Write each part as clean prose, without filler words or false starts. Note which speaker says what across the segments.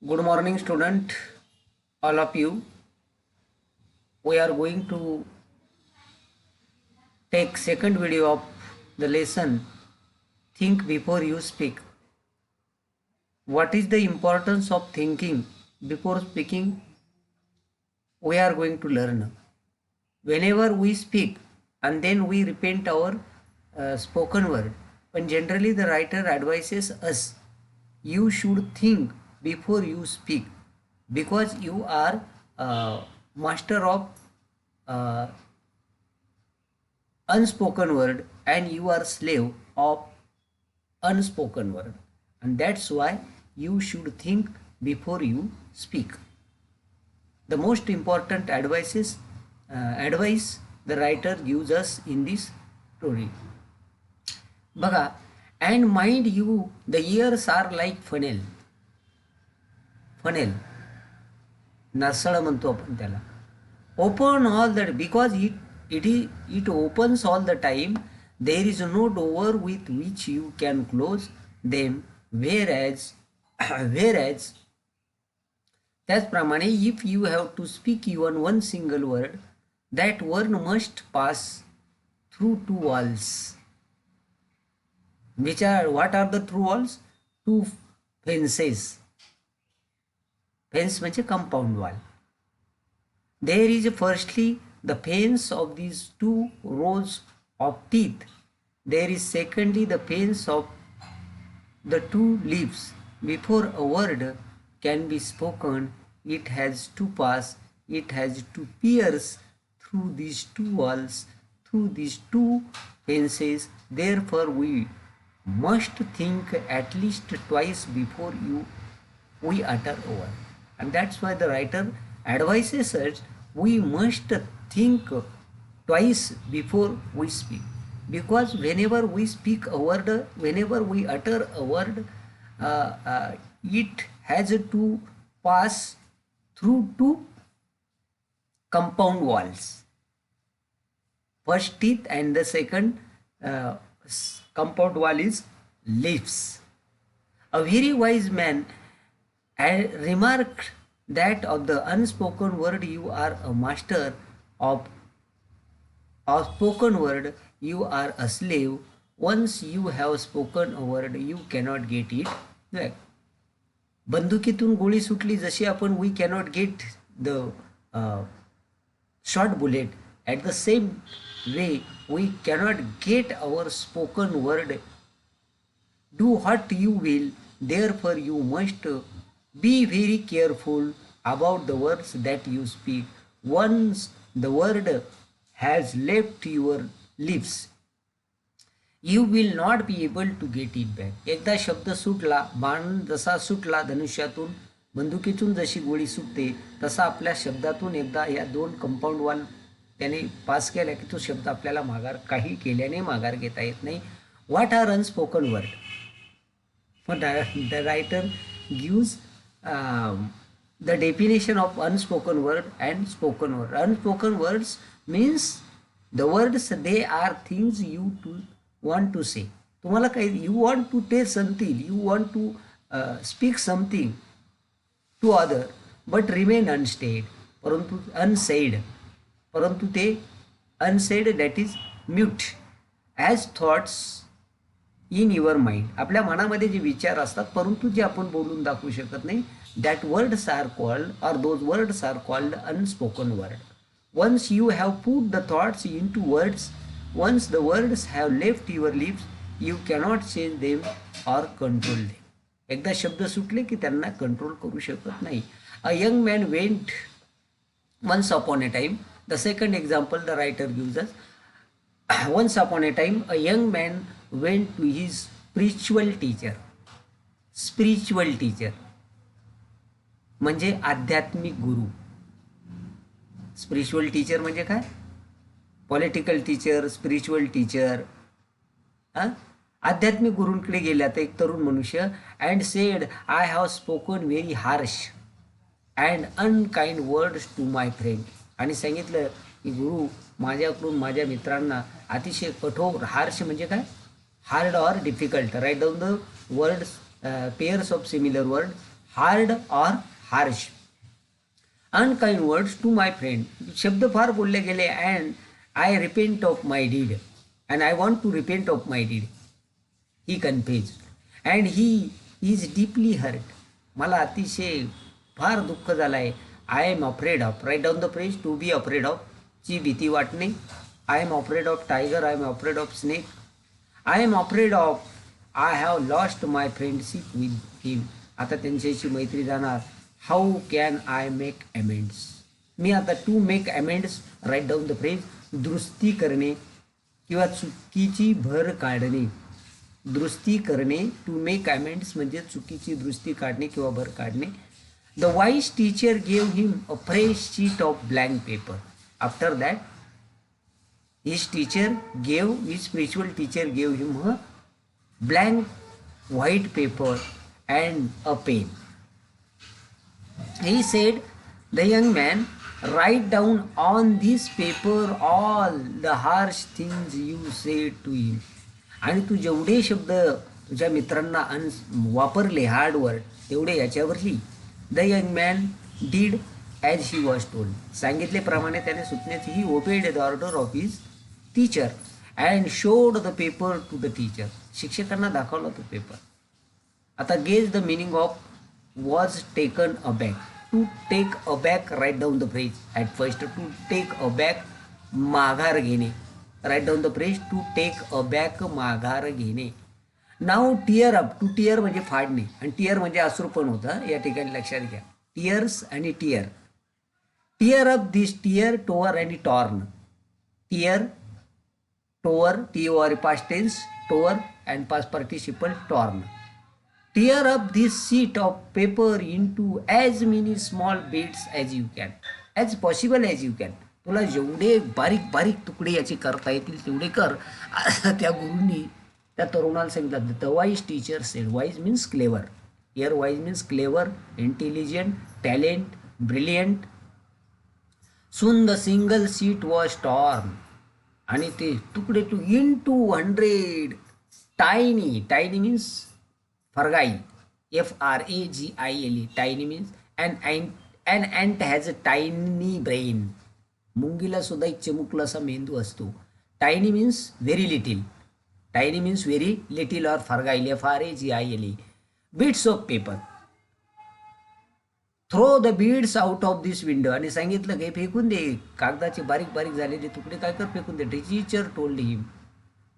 Speaker 1: Good morning, student. All of you. We are going to take second video of the lesson. Think before you speak. What is the importance of thinking before speaking? We are going to learn. Whenever we speak and then we repeat our spoken word, but generally the writer advises us you should think before you speak because you are master of uh, unspoken word and you are slave of unspoken word, and that's why you should think before you speak. The most important advice the writer gives us in this story. बघा, and mind you the ears are like funnel नसळ म्हणतो आपण त्याला. Open all that because it opens all the time. There is no door with which you can close them, whereas त्याचप्रमाणे if you have to speak even one single word, that word must pass through two walls. What are the two walls? Two fences. Fence म्हणजे compound wall. There is firstly the fence of these two rows of teeth. There is secondly the fence of the two leaves. Before a word can be spoken, it has to pass, it has to pierce through these two walls, through these two fences. Therefore, we must think at least twice before we utter a word. And that's why the writer advises us we must think twice before we speak. Because whenever we speak a word, whenever we utter a word, it has to pass through two compound walls. First teeth and the second compound wall is lips. A very wise man remarked that of the unspoken word you are a master, of spoken word you are a slave. Once you have spoken a word you cannot get it back. बंदुकीतून गोळी सुटली जशी आपण we cannot get the short bullet, at the same way we cannot get our spoken word. Do what you will, therefore you must be very careful about the words that you speak. Once the word has left your lips, you will not be able to get it back. एकदा शब्द सुटला, बाण जसा सुटला धनुष्यातून, बंदुकीतून जशी गोळी सुटते तसा आपल्या शब्दातून एकदा या दोन कंपाऊंड वॉल त्याने पास केला की तो शब्द आपल्याला माघार काही केल्याने माघार घेता येत नाही. What are unspoken word? The writer gives the definition of unspoken word and spoken word. Unspoken words means the words, they are things you want to say. तुम्हाला काही, you want to tell something, you want to speak something to other, but remain unsaid, परंतु ते unsaid, that is mute, as thoughts in your mind. आपल्या मनामध्ये जे विचार असतात परंतु जे आपण बोलून दाखवू शकत नाही, that words are called, or those words are called unspoken word. Once you have put the thoughts into words, once the words have left your lips, you cannot change them or control them. एकदा शब्द सुटले की त्यांना control करू शकत नाही. A young man went once upon a time. The second example the writer gives us. Once upon a time, a young man went to his spiritual teacher. Spiritual teacher म्हणजे आध्यात्मिक गुरु. स्पिरिच्युअल टीचर म्हणजे काय? Political teacher, spiritual teacher. आध्यात्मिक गुरूंकडे गेला तर एक तरुण मनुष्य, and said, I have spoken very harsh and unkind words to my friend. आणि सांगितलं की गुरु, माझ्याकडून माझ्या मित्रांना अतिशय कठोर, हार्श म्हणजे काय? Hard or difficult. Write down the words, pairs of similar word. Hard और harsh. Unkind words to my friend. शब्द फार बोलले गेले. And I repent of my deed. And I want to repent of my deed. He confuse. And he is deeply hurt. मला अतिशय फार दुःख झालं आहे. I am afraid of. Write down the phrase. To be afraid of ची भीती वाटणे. I am afraid of tiger. I am afraid of snake. I am afraid of I have lost my friendship with him. आता त्यांच्याशी मैत्री जाणार. How can I make amends. मी आता to make amends. Write down the phrase. दुरुस्ती करणे किंवा चुकीची भर काढणे. दुरुस्ती करणे. टू मेक अमेंड्स म्हणजे चुकीची दुरुस्ती काढणे किंवा भर काढणे. The wise teacher gave him a fresh sheet of blank paper. After that his teacher gave, his spiritual teacher gave him a blank white paper and a pen. He said, the young man, write down on this paper all the harsh things you said to him. आणि तू जेवढे शब्द तुझ्या मित्रांना वापरले hard word तेवढे याच्यावर लिही. The young man did as he was told. सांगितल्याप्रमाणे त्याने सुटण्याची he obeyed the order of his teacher and showed the paper to the teacher. शिक्षकांना दाखवला तो पेपर. आता guess the meaning of was taken aback. To take aback. Write down the phrase. At first to take aback माघार घेणे. Write down the phrase. To take aback माघार घेणे. Now tear up. To tear म्हणजे फाडणे आणि tear म्हणजे अश्रू पण होतं. या ठिकाणी लक्षात घ्या. टिअर्स आणि tear. Tear up this. Tear tore आणि torn. Tear tore. T O R past tense tore and past participle torn. Tear up this sheet of paper into as many small bits as you can. As possible as you can. तुला जेवढे बारीक बारीक तुकडे याचे करता येतील तेवढे कर. त्या गुरूंनी त्या तरुणाला सांगितलं. The wise teacher said. Wise means clever. Here wise means clever, intelligent, talent, brilliant. Soon the single sheet was torn. आणि ते तुकडे to into 100 tiny. Tiny means fragile. FRAGILE. Tiny means and ant has a tiny brain. मुंगीला सुद्धा एक चिमुकला असा मेंदू असतो. Tiny means very little. Tiny means very little or fragile. FRAGILE. Bits of paper. Throw the bits out of this window. आणि सांगितलं की फेकून दे कागदाचे बारीक बारीक झालेले तुकडे. काय कर फेकून दे. Teacher told him.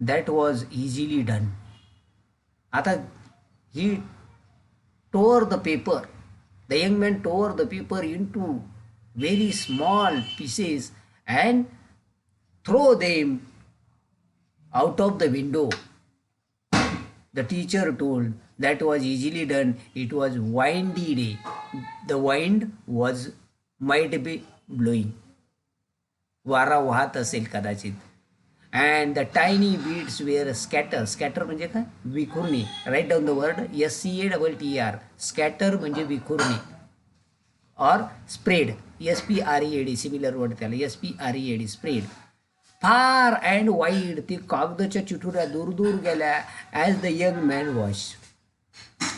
Speaker 1: That was easily done. आता he tore the paper. The young man tore the paper into very small pieces and throw them out of the window. The teacher told. That was easily done. It was windy day. The wind might be blowing. वारा वाहत असेल कदाचित. And the tiny beads were scattered. Scatter म्हणजे काय? विखुरणे. Write down the word SCATTER. Scatter म्हणजे विखुरणे. Or spread. SPREAD. Similar word त्याला. SPREAD. Spread. Far and wide. ती कागदाच्या चिठुऱ्या दूर दूर गेल्या. As the young man watch.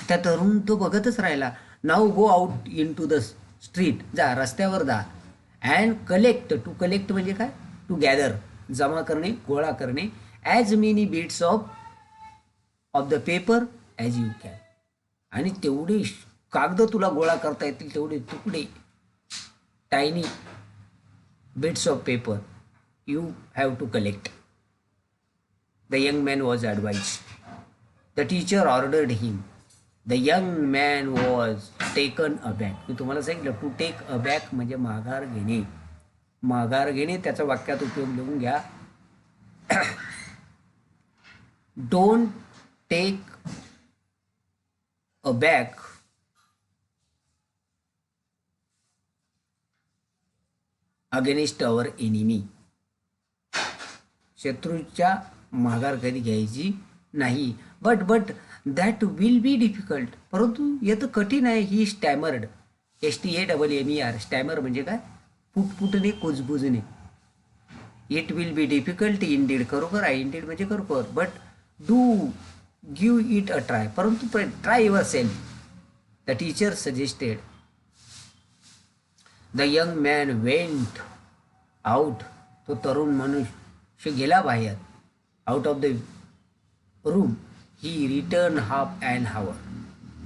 Speaker 1: त्या तरुण तो बघतच राहिला. Now go out into the street. जा रस्त्यावर जा. And collect. टू कलेक्ट म्हणजे काय? To gather. जमा करणे, गोळा करणे. As many bits of the paper as you can. आणि तेवढे कागद तुला गोळा करता येतील तेवढे तुकडे. Tiny bits of paper you have to collect. The young man was advised. The teacher ordered him. The young man was taken aback. मी तुम्हाला सांगितलं टू टेक अबॅक म्हणजे माघार घेणे. माघार घेणे त्याचा वाक्यात उपयोग लिहून घ्या. Don't take aback against our enemy. शत्रूच्या माघार कधी घ्यायची नाही. But that will be difficult. परंतु येतं कठीण आहे. ही स्टॅमर्ड. STAMMER. स्टॅमर म्हणजे काय? फुटफुटणे, कुजबुजणे. It will be difficult indeed. खरोखर आहे. इंडीड म्हणजे खरोखर. But do give it a try. परंतु try yourself. The teacher suggested. The young man went out. तो तरुण मनुष्य गेला बाहेर. Out of the room. He return half and hour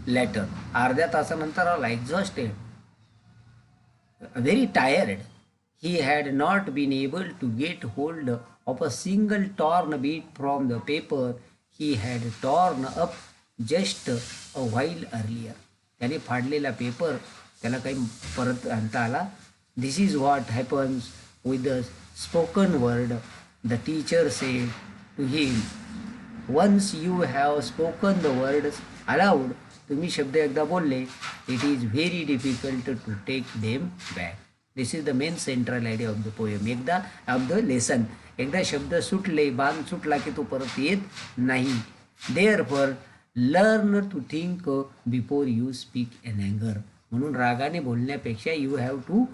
Speaker 1: later. अर्ध्या तासानंतर आला. Exhausted, very tired. He had not been able to get hold of a single torn bit from the paper he had torn up just a while earlier. त्याने फाडलेला paper त्याला काही परत आणता आला. This is what happens with the spoken word, the teacher said to him. Once you have spoken the words aloud, तुम्ही शब्द एकदा बोलले, it is very difficult to take them back. This is the main central idea of the poem. एकदा of the lesson, एकदा शब्द सुटले, बाण सुटला की तो परत येत नाही. Therefore learn to think before you speak in अँगर. म्हणून रागाने बोलण्यापेक्षा you have to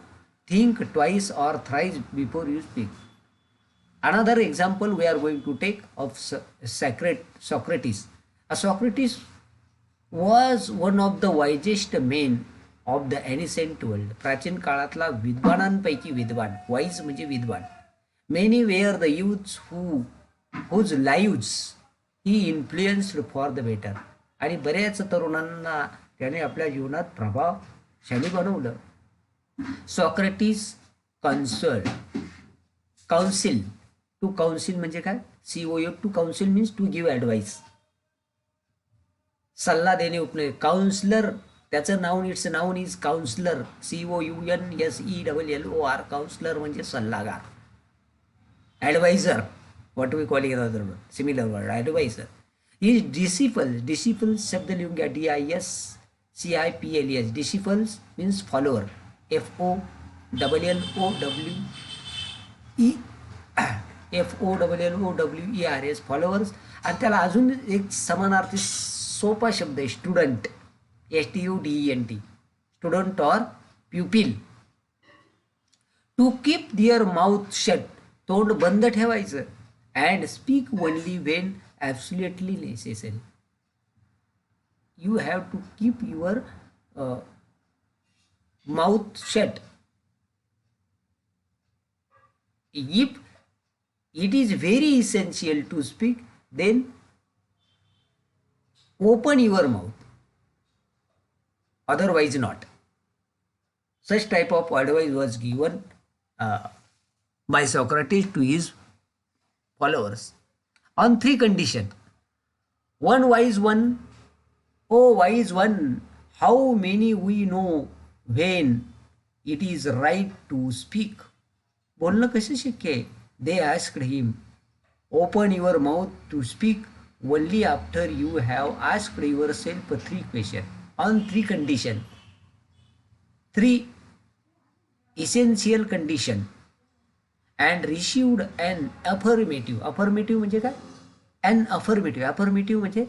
Speaker 1: think twice or thrice before you speak. Another example we are going to take of Socrates. Socrates was one of the wisest men of the ancient world. प्राचीन काळातला विद्वानांपैकी विद्वान. Wise म्हणजे विद्वान. Many were the youths whose lives he influenced for the better. आणि बऱ्याच तरुणांना त्याने आपल्या जीवनात प्रभावशाली बनवलं. Socrates counsel. टू काउन्सिल म्हणजे काय? COU. To counsel means to give advice. सल्ला देणे, उपनय. काउन्सलर, त्याचं नाव, its noun is counsellor. COUNSELLOR. Counsellor म्हणजे सल्लागार. Adviser, what we call it other word, similar word, adviser. Is disciples. Disciples शब्द लिहून घ्या. DISCIPLES. Disciples means follower. FOLLOWERS. Followers. आणि त्याला अजून एक समानार्थी सोपा शब्द आहे, student. STUDENT. Student or pupil. To keep their mouth shut. तोंड बंद ठेवायचं. And speak only Wien absolutely necessary. You have to keep your mouth shut. If it is very essential to speak, then open your mouth, otherwise not. Such type of advice was given by Socrates to his followers on 3 conditions. One wise one, oh wise one, how many we know when it is right to speak. बोलणं कसं शक्य आहे? They asked him. Open your mouth to speak only after you have asked yourself 3 questions on 3 conditions. 3 essential conditions and received an affirmative. Affirmative म्हणजे काय? An affirmative. Affirmative म्हणजे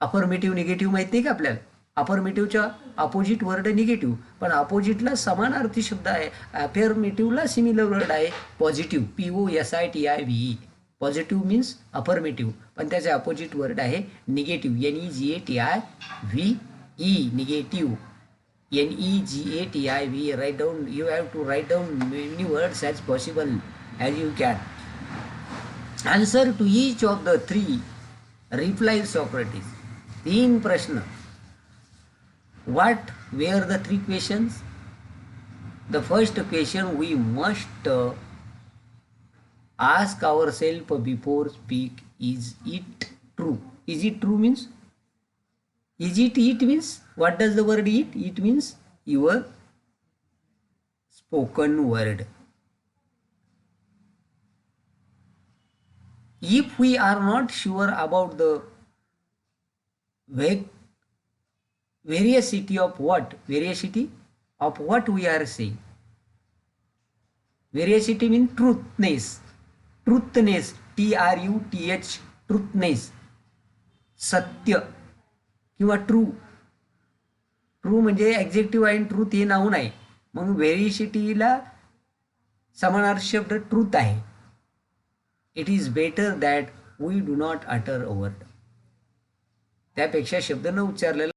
Speaker 1: affirmative negative माहिती नाही का आपल्याला? अफर्मेटिव्हच्या अपोजिट वर्ड निगेटिव्ह, पण अपोजिटला समानार्थी शब्द आहे. अफर्मेटिव्हला सिमिलर वर्ड आहे positive. POSITIVE. Positive means affirmative, पण त्याचे अपोजिट वर्ड आहे negative. NEGATIVE. Negative. NEGATIVE. Write down. You have to write down many words as possible as you can. Answer to each of the 3 reply Socrates. 3 प्रश्न. What were the 3 questions? The first question we must ask ourselves before speak, is it true? Is it true means? Is it means? What does the word it? It means your spoken word. If we are not sure about the Veracity of what? Veracity of what we are saying. Veracity means truthness. Truthness. TRUTH. Truthness. सत्य किंवा true. True म्हणजे ॲक्झेक्टिव्ह आहे, truth हे noun आहे, म्हणून व्हेरिसिटीला समानार्थी शब्द truth आहे. It is better that we do not utter a word. त्यापेक्षा शब्द न उच्चारलेला